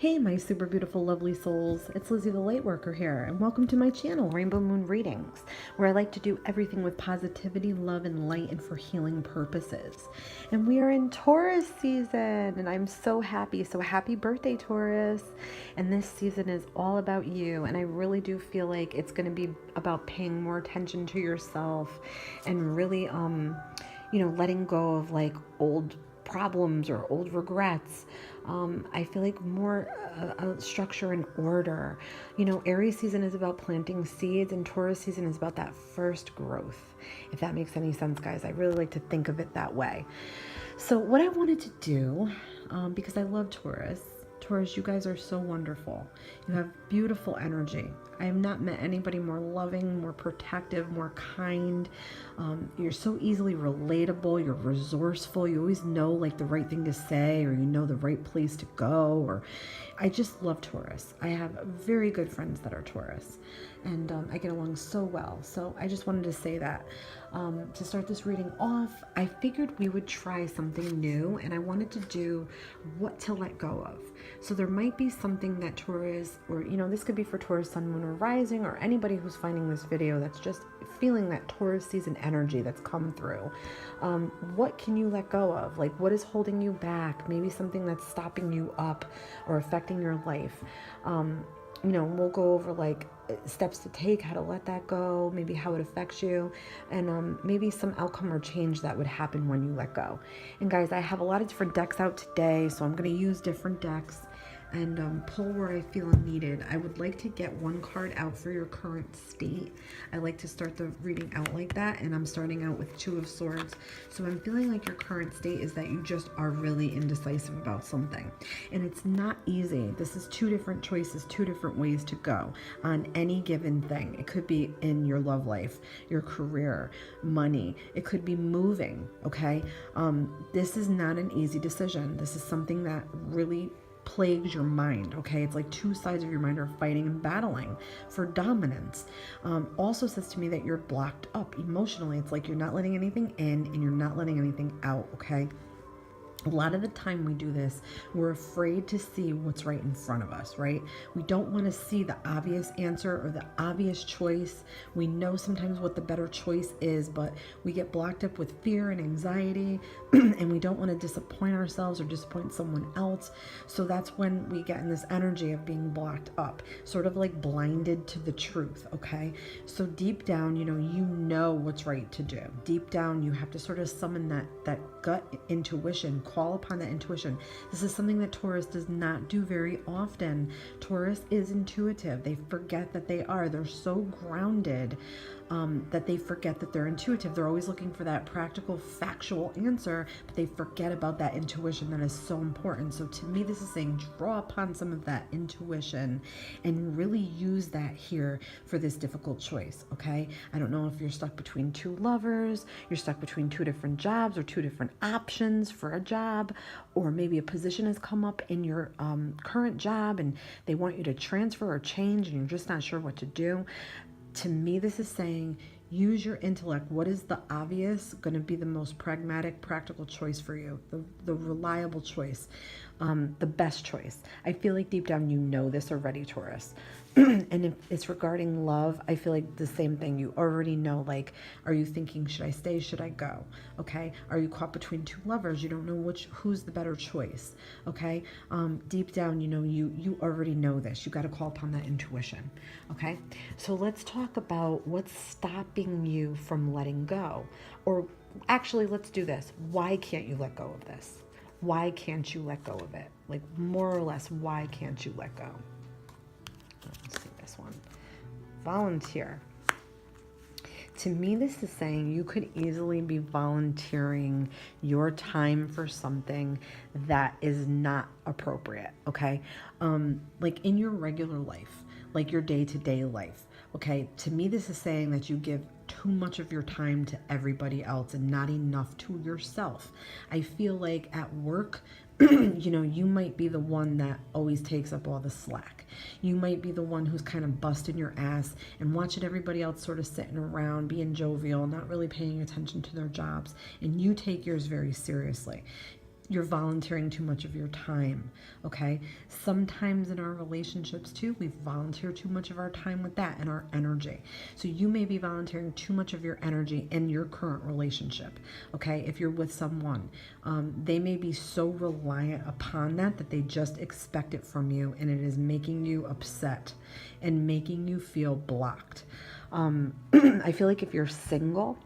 Hey, my super beautiful, lovely souls. It's Lizzie the Lightworker here, and welcome to my channel, Rainbow Moon Readings, where I like to do everything with positivity, love, and light, and for healing purposes. And we are in Taurus season, and I'm so happy. So happy birthday, Taurus. And this season is all about you, and I really do feel like it's going to be about paying more attention to yourself and really, letting go of like old problems or old regrets. I feel like more structure and order. Aries season is about planting seeds, and Taurus season is about that first growth. If that makes any sense, guys, I really like to think of it that way. So what I wanted to do, because I love Taurus, you guys are so wonderful. You have beautiful energy. I have not met anybody more loving, more protective, more kind. You're so easily relatable. You're resourceful. You always know like the right thing to say, or you know the right place to go. Or I just love Taurus. I have very good friends that are Taurus, and I get along so well. So I just wanted to say that. To start this reading off, I figured we would try something new, and I wanted to do what to let go of. So there might be something that Taurus, or this could be for Taurus, Sun, Moon, or Rising, or anybody who's finding this video that's just feeling that Taurus season energy that's come through. What can you let go of? Like, what is holding you back? Maybe something that's stopping you up or affecting your life. We'll go over like steps to take, how to let that go, maybe how it affects you, and maybe some outcome or change that would happen when you let go. And guys, I have a lot of different decks out today, so I'm going to use different decks and pull where I feel needed. I would like to get one card out for your current state. I like to start the reading out like that, and I'm starting out with Two of Swords. So I'm feeling like your current state is that you just are really indecisive about something. And it's not easy. This is two different choices, two different ways to go on any given thing. It could be in your love life, your career, money. It could be moving, okay? This is not an easy decision. This is something that really plagues your mind, okay? It's like two sides of your mind are fighting and battling for dominance. Also says to me that you're blocked up emotionally. It's like you're not letting anything in and you're not letting anything out, okay? A lot of the time we do this, we're afraid to see what's right in front of us, right? We don't want to see the obvious answer or the obvious choice. We know sometimes what the better choice is, but we get blocked up with fear and anxiety, and we don't want to disappoint ourselves or disappoint someone else. So that's when we get in this energy of being blocked up, sort of like blinded to the truth, okay? So deep down, you know what's right to do. Deep down, you have to sort of summon that gut intuition, call upon that intuition. This is something that Taurus does not do very often. Taurus is intuitive. They forget that they are. They're so grounded that they forget that they're intuitive. They're always looking for that practical, factual answer, but they forget about that intuition that is so important. So to me, this is saying draw upon some of that intuition and really use that here for this difficult choice, okay? I don't know if you're stuck between two lovers, you're stuck between two different jobs or two different options for a job, or maybe a position has come up in your current job and they want you to transfer or change and you're just not sure what to do. To me, this is saying use your intellect. What is the obvious going to be the most pragmatic, practical choice for you? The reliable choice, the best choice. I feel like deep down you know this already, Taurus. And if it's regarding love, I feel like the same thing. You already know, like, are you thinking, should I stay? Should I go? Okay. Are you caught between two lovers? You don't know who's the better choice. Okay. Deep down, you already know this. You got to call upon that intuition. Okay. So let's talk about what's stopping you from letting go. Or actually, let's do this. Why can't you let go of this? Why can't you let go of it? Like, more or less, why can't you let go? Let's see this one. Volunteer. To me, this is saying you could easily be volunteering your time for something that is not appropriate, okay? Like in your regular life, like your day-to-day life, okay? To me, this is saying that you give too much of your time to everybody else and not enough to yourself. I feel like at work, you might be the one that always takes up all the slack. You might be the one who's kind of busting your ass and watching everybody else sort of sitting around, being jovial, not really paying attention to their jobs, and you take yours very seriously. you're volunteering too much of your time, okay? Sometimes in our relationships too, we volunteer too much of our time with that and our energy. So you may be volunteering too much of your energy in your current relationship, okay? If you're with someone, they may be so reliant upon that they just expect it from you, and it is making you upset and making you feel blocked. I feel like if you're single,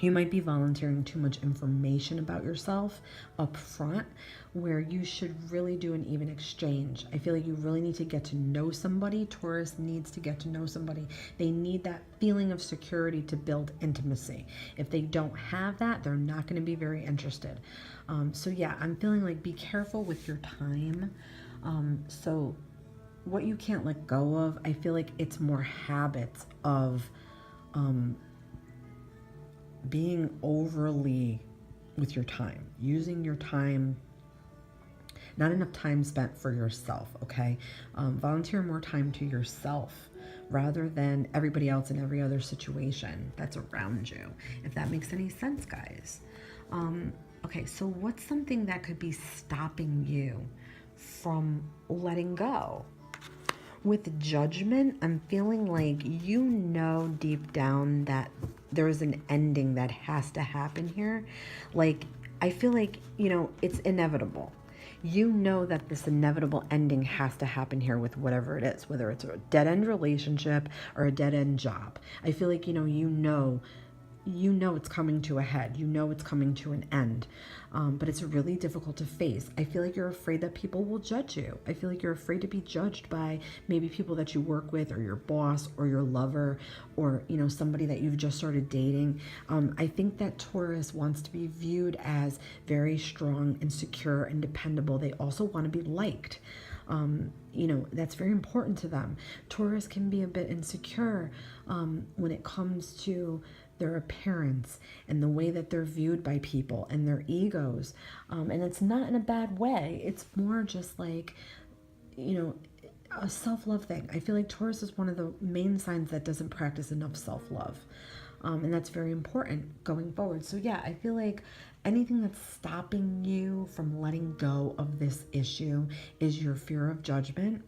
you might be volunteering too much information about yourself up front, where you should really do an even exchange. I feel like you really need to get to know somebody. Taurus needs to get to know somebody. They need that feeling of security to build intimacy. If they don't have that, they're not going to be very interested. So yeah, I'm feeling like be careful with your time. So what you can't let go of, I feel like it's more habits of being overly with your time, using your time, not enough time spent for yourself, okay? Volunteer more time to yourself rather than everybody else in every other situation that's around you, if that makes any sense, guys. Okay, so what's something that could be stopping you from letting go? With Judgment, I'm feeling like you know deep down that there's an ending that has to happen here. Like, I feel like, it's inevitable. You know that this inevitable ending has to happen here with whatever it is, whether it's a dead-end relationship or a dead-end job. I feel like, you know it's coming to a head. You know it's coming to an end. But it's really difficult to face. I feel like you're afraid that people will judge you. I feel like you're afraid to be judged by maybe people that you work with, or your boss, or your lover, or, somebody that you've just started dating. I think that Taurus wants to be viewed as very strong and secure and dependable. They also want to be liked. That's very important to them. Taurus can be a bit insecure when it comes to their appearance and the way that they're viewed by people and their egos. And it's not in a bad way. It's more just like, a self-love thing. I feel like Taurus is one of the main signs that doesn't practice enough self-love. And that's very important going forward. So yeah, I feel like anything that's stopping you from letting go of this issue is your fear of judgment,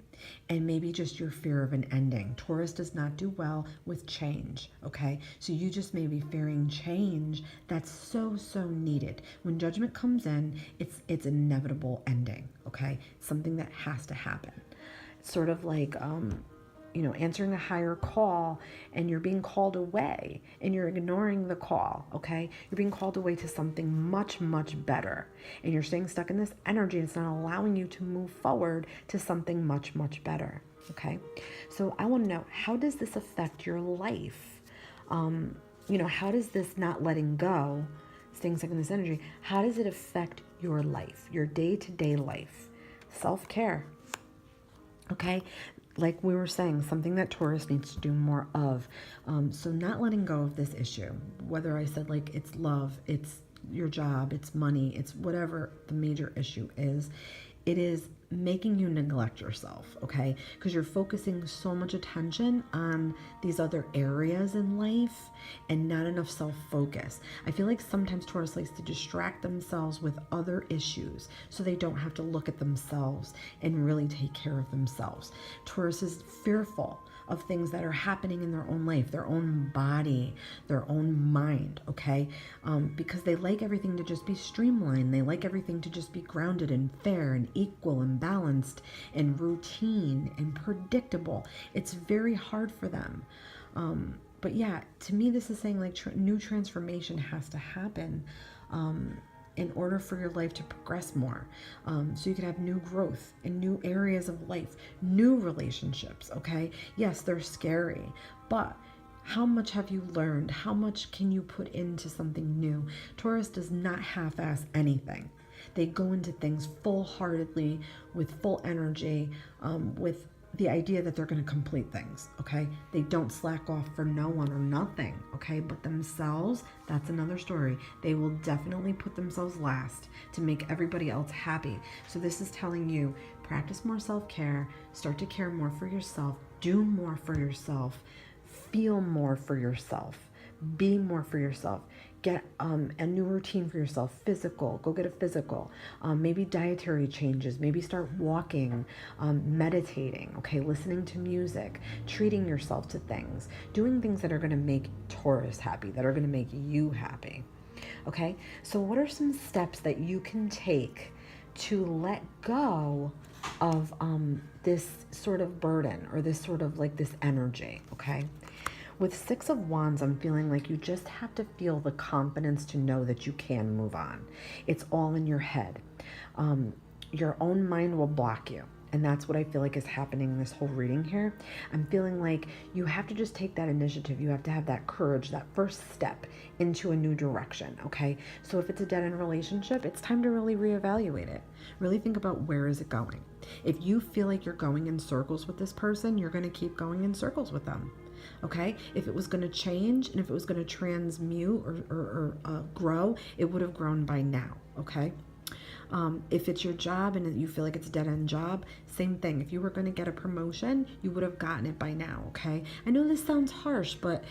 and maybe just your fear of an ending. Taurus does not do well with change, okay? So you just may be fearing change that's so needed. When judgment comes in, it's inevitable ending, okay? Something that has to happen. It's sort of like, answering a higher call, and you're being called away and you're ignoring the call, okay? You're being called away to something much better, and you're staying stuck in this energy. It's not allowing you to move forward to something much better, okay? So I want to know, how does this affect your life? How does this not letting go, staying stuck in this energy, how does it affect your life, your day-to-day life? Self-care, okay? Like we were saying, something that Taurus needs to do more of. So not letting go of this issue, whether I said like it's love, it's your job, it's money, it's whatever the major issue is, it is making you neglect yourself, okay? Because you're focusing so much attention on these other areas in life and not enough self-focus. I feel like sometimes Taurus likes to distract themselves with other issues so they don't have to look at themselves and really take care of themselves. Taurus is fearful of things that are happening in their own life, their own body, their own mind, okay? Because they like everything to just be streamlined. They like everything to just be grounded and fair and equal and balanced and routine and predictable. It's very hard for them. But yeah, to me, this is saying like new transformation has to happen in order for your life to progress more. So you can have new growth in new areas of life, new relationships, okay? Yes, they're scary, but how much have you learned? How much can you put into something new? Taurus does not half-ass anything. They go into things full-heartedly, with full energy, with the idea that they're going to complete things, okay? They don't slack off for no one or nothing, okay? But themselves, that's another story. They will definitely put themselves last to make everybody else happy. So this is telling you, practice more self-care, start to care more for yourself, do more for yourself, feel more for yourself, be more for yourself. Get a new routine for yourself, physical, go get a physical, maybe dietary changes, maybe start walking, meditating, okay, listening to music, treating yourself to things, doing things that are going to make Taurus happy, that are going to make you happy. Okay, so what are some steps that you can take to let go of this sort of burden, or this sort of like this energy? Okay, with Six of Wands, I'm feeling like you just have to feel the confidence to know that you can move on. It's all in your head. Your own mind will block you. And that's what I feel like is happening in this whole reading here. I'm feeling like you have to just take that initiative. You have to have that courage, that first step into a new direction, okay? So if it's a dead-end relationship, it's time to really reevaluate it. Really think about, where is it going? If you feel like you're going in circles with this person, you're going to keep going in circles with them. Okay, if it was going to change and if it was going to transmute or grow, it would have grown by now. Okay, if it's your job and you feel like it's a dead-end job, same thing. If you were going to get a promotion, you would have gotten it by now. Okay, I know this sounds harsh, but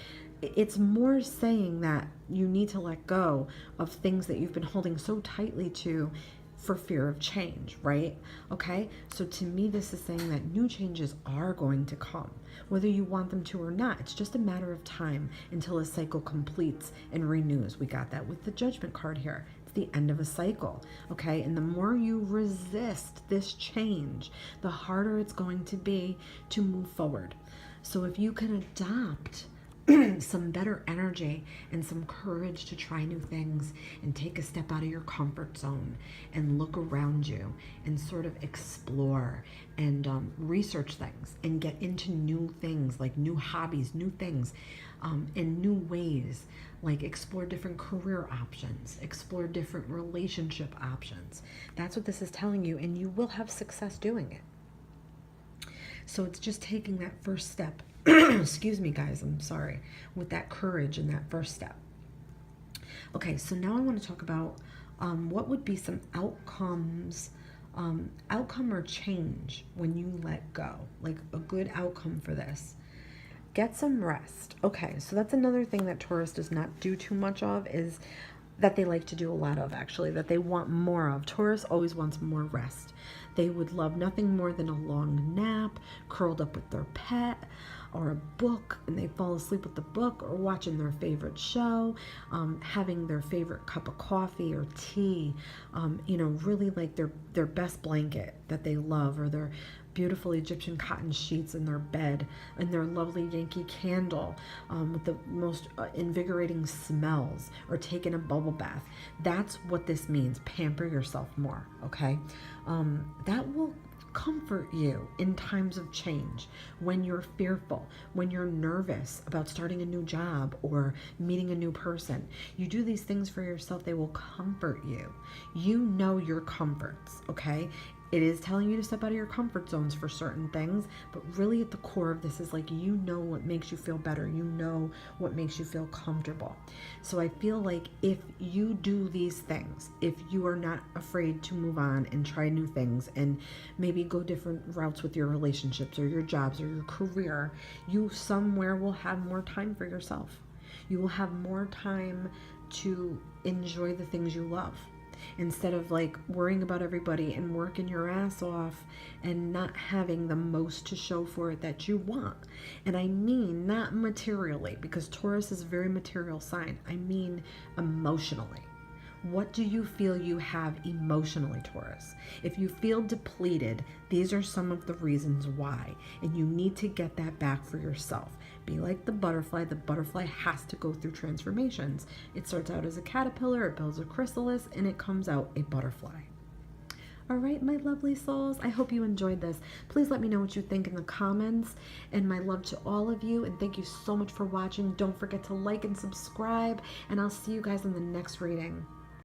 it's more saying that you need to let go of things that you've been holding so tightly to for fear of change, right? Okay, so to me, this is saying that new changes are going to come, whether you want them to or not. It's just a matter of time until a cycle completes and renews. We got that with the Judgment card here. It's the end of a cycle, okay? And the more you resist this change, the harder it's going to be to move forward. So if you can adopt some better energy and some courage to try new things and take a step out of your comfort zone and look around you and sort of explore and research things and get into new things, like new hobbies, new things, in new ways, like explore different career options, explore different relationship options. That's what this is telling you, and you will have success doing it. So it's just taking that first step. Excuse me, guys, I'm sorry. With that courage and that first step. Okay, so now I want to talk about what would be some outcomes, outcome or change when you let go, like a good outcome for this. Get some rest. Okay, so that's another thing that Taurus does not do too much of, is that they like to do a lot of, actually, that they want more of. Taurus always wants more rest. They would love nothing more than a long nap, curled up with their pet, or a book, and they fall asleep with the book, or watching their favorite show, having their favorite cup of coffee or tea, really like their best blanket that they love, or their beautiful Egyptian cotton sheets in their bed, and their lovely Yankee candle with the most invigorating smells, or taking a bubble bath. That's what this means. Pamper yourself more, okay? That will comfort you in times of change, when you're fearful, when you're nervous about starting a new job or meeting a new person. You do these things for yourself, they will comfort you. You know your comforts, okay? It is telling you to step out of your comfort zones for certain things, but really at the core of this is like, you know what makes you feel better. You know what makes you feel comfortable. So I feel like if you do these things, if you are not afraid to move on and try new things and maybe go different routes with your relationships or your jobs or your career, you somewhere will have more time for yourself. You will have more time to enjoy the things you love, instead of like worrying about everybody and working your ass off and not having the most to show for it that you want. And I mean not materially, because Taurus is a very material sign. I mean emotionally. What do you feel you have emotionally, Taurus? If you feel depleted, these are some of the reasons why, and you need to get that back for yourself. Be like the butterfly. The butterfly has to go through transformations. It starts out as a caterpillar, it builds a chrysalis, and it comes out a butterfly. All right, my lovely souls, I hope you enjoyed this. Please let me know what you think in the comments, and my love to all of you, and thank you so much for watching. Don't forget to like and subscribe, and I'll see you guys in the next reading.